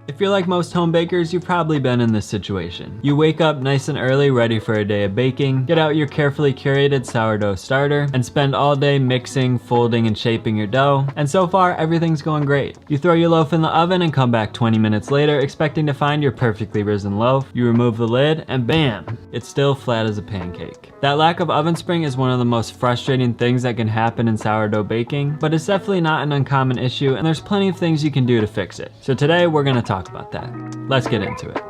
If you're like most home bakers, you've probably been in this situation. You wake up nice and early, ready for a day of baking, get out your carefully curated sourdough starter, and spend all day mixing, folding, and shaping your dough, and so far, everything's going great. You throw your loaf in the oven and come back 20 minutes later, expecting to find your perfectly risen loaf. You remove the lid, and bam! It's still flat as a pancake. That lack of oven spring is one of the most frustrating things that can happen in sourdough baking, but it's definitely not an uncommon issue, and there's plenty of things you can do to fix it. So today, we're gonna talk about that. Let's get into it.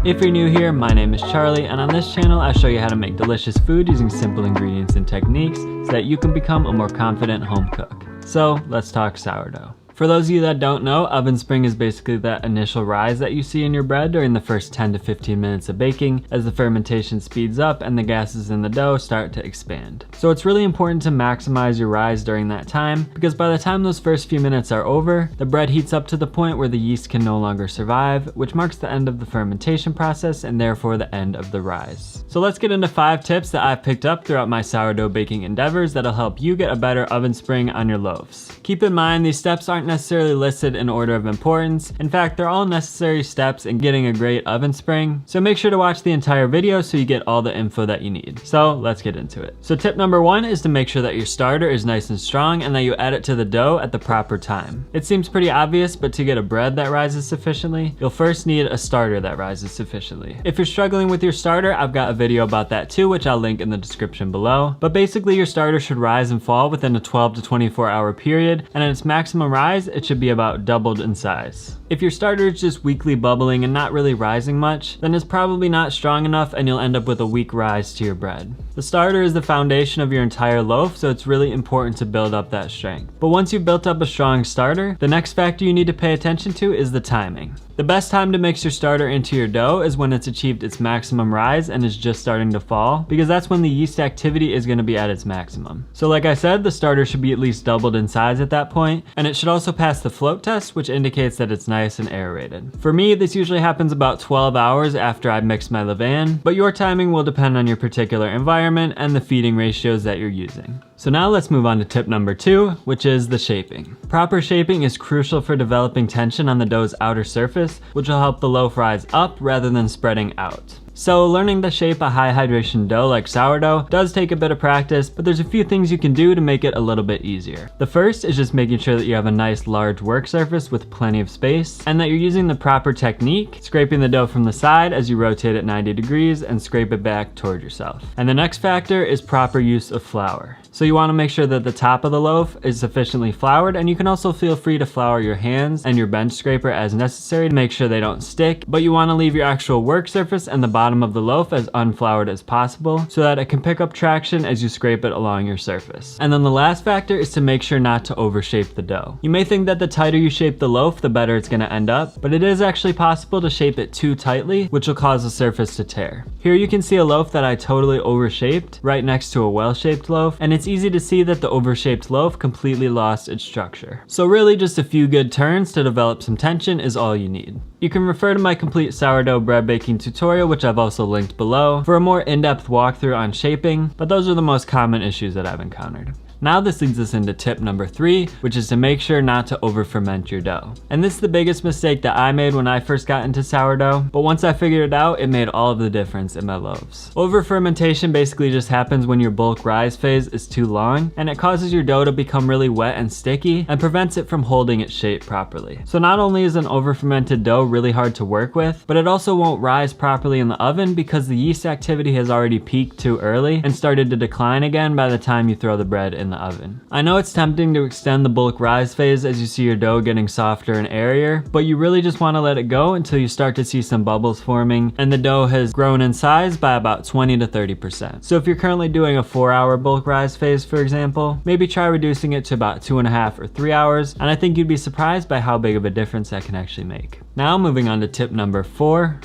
If you're new here, my name is Charlie, and on this channel I show you how to make delicious food using simple ingredients and techniques so that you can become a more confident home cook. So let's talk sourdough. For those of you that don't know, oven spring is basically that initial rise that you see in your bread during the first 10 to 15 minutes of baking as the fermentation speeds up and the gases in the dough start to expand. So it's really important to maximize your rise during that time, because by the time those first few minutes are over, the bread heats up to the point where the yeast can no longer survive, which marks the end of the fermentation process and therefore the end of the rise. So let's get into 5 tips that I've picked up throughout my sourdough baking endeavors that'll help you get a better oven spring on your loaves. Keep in mind, these steps aren't necessarily listed in order of importance. In fact, they're all necessary steps in getting a great oven spring. So make sure to watch the entire video so you get all the info that you need. So let's get into it. So tip number 1 is to make sure that your starter is nice and strong and that you add it to the dough at the proper time. It seems pretty obvious, but to get a bread that rises sufficiently, you'll first need a starter that rises sufficiently. If you're struggling with your starter, I've got a video about that too, which I'll link in the description below. But basically, your starter should rise and fall within a 12 to 24 hour period, and at its maximum rise, it should be about doubled in size. If your starter is just weakly bubbling and not really rising much, then it's probably not strong enough and you'll end up with a weak rise to your bread. The starter is the foundation of your entire loaf, so it's really important to build up that strength. But once you've built up a strong starter, the next factor you need to pay attention to is the timing. The best time to mix your starter into your dough is when it's achieved its maximum rise and is just starting to fall, because that's when the yeast activity is going to be at its maximum. So like I said, the starter should be at least doubled in size at that point, and it should also pass the float test, which indicates that it's nice and aerated. For me, this usually happens about 12 hours after I mix my levain, but your timing will depend on your particular environment and the feeding ratios that you're using. So now let's move on to tip number 2, which is the shaping. Proper shaping is crucial for developing tension on the dough's outer surface, which will help the loaf rise up rather than spreading out. So learning to shape a high hydration dough like sourdough does take a bit of practice, but there's a few things you can do to make it a little bit easier. The first is just making sure that you have a nice large work surface with plenty of space, and that you're using the proper technique, scraping the dough from the side as you rotate it 90 degrees and scrape it back toward yourself. And the next factor is proper use of flour. So you want to make sure that the top of the loaf is sufficiently floured, and you can also feel free to flour your hands and your bench scraper as necessary to make sure they don't stick, but you want to leave your actual work surface and the bottom of the loaf as unfloured as possible so that it can pick up traction as you scrape it along your surface. And then the last factor is to make sure not to overshape the dough. You may think that the tighter you shape the loaf, the better it's going to end up, but it is actually possible to shape it too tightly, which will cause the surface to tear. Here you can see a loaf that I totally overshaped right next to a well-shaped loaf, and it's easy to see that the overshaped loaf completely lost its structure. So really just a few good turns to develop some tension is all you need. You can refer to my complete sourdough bread baking tutorial, which I've also linked below, for a more in-depth walkthrough on shaping, but those are the most common issues that I've encountered. Now this leads us into tip number 3, which is to make sure not to over ferment your dough. And this is the biggest mistake that I made when I first got into sourdough, but once I figured it out, it made all of the difference in my loaves. Over fermentation basically just happens when your bulk rise phase is too long, and it causes your dough to become really wet and sticky and prevents it from holding its shape properly. So not only is an over fermented dough really hard to work with, but it also won't rise properly in the oven because the yeast activity has already peaked too early and started to decline again by the time you throw the bread in the oven. I know it's tempting to extend the bulk rise phase as you see your dough getting softer and airier, but you really just want to let it go until you start to see some bubbles forming and the dough has grown in size by about 20 to 30%. So if you're currently doing a 4-hour bulk rise phase, for example, maybe try reducing it to about 2.5 or 3 hours, and I think you'd be surprised by how big of a difference that can actually make. Now moving on to tip number 4,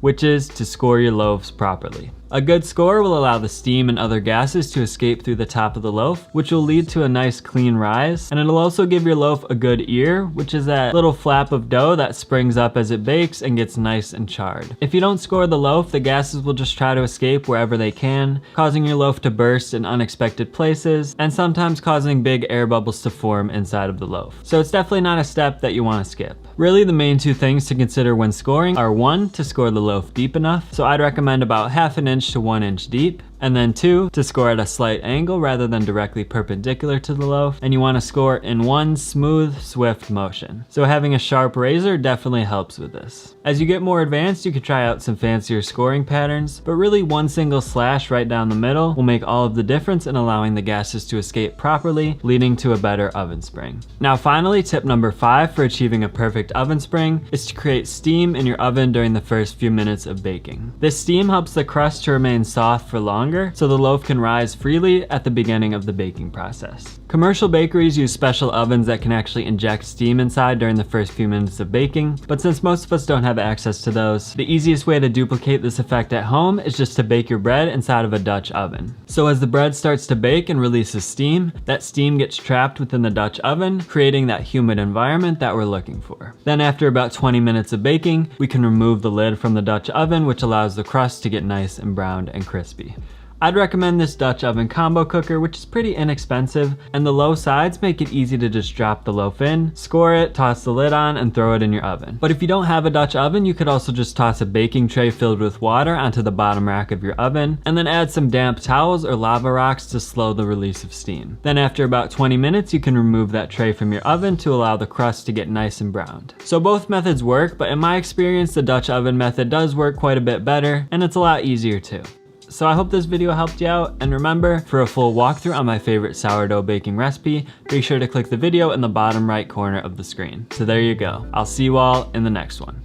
which is to score your loaves properly. A good score will allow the steam and other gases to escape through the top of the loaf, which will lead to a nice clean rise, and it'll also give your loaf a good ear, which is that little flap of dough that springs up as it bakes and gets nice and charred. If you don't score the loaf, the gases will just try to escape wherever they can, causing your loaf to burst in unexpected places, and sometimes causing big air bubbles to form inside of the loaf. So it's definitely not a step that you want to skip. Really, the main two things to consider when scoring are 1, to score the loaf deep enough, so I'd recommend about 1/2 inch to 1 inch deep, and then 2, to score at a slight angle rather than directly perpendicular to the loaf, and you want to score in one smooth, swift motion. So having a sharp razor definitely helps with this. As you get more advanced, you could try out some fancier scoring patterns, but really one single slash right down the middle will make all of the difference in allowing the gases to escape properly, leading to a better oven spring. Now finally, tip number 5 for achieving a perfect oven spring is to create steam in your oven during the first few minutes of baking. This steam helps the crust to remain soft for longer, so the loaf can rise freely at the beginning of the baking process. Commercial bakeries use special ovens that can actually inject steam inside during the first few minutes of baking, but since most of us don't have access to those, the easiest way to duplicate this effect at home is just to bake your bread inside of a Dutch oven. So as the bread starts to bake and releases steam, that steam gets trapped within the Dutch oven, creating that humid environment that we're looking for. Then after about 20 minutes of baking, we can remove the lid from the Dutch oven, which allows the crust to get nice and browned and crispy. I'd recommend this Dutch oven combo cooker, which is pretty inexpensive, and the low sides make it easy to just drop the loaf in, score it, toss the lid on, and throw it in your oven. But if you don't have a Dutch oven, you could also just toss a baking tray filled with water onto the bottom rack of your oven, and then add some damp towels or lava rocks to slow the release of steam. Then after about 20 minutes, you can remove that tray from your oven to allow the crust to get nice and browned. So both methods work, but in my experience, the Dutch oven method does work quite a bit better, and it's a lot easier too. So I hope this video helped you out, and remember, for a full walkthrough on my favorite sourdough baking recipe, be sure to click the video in the bottom right corner of the screen. So there you go. I'll see you all in the next one.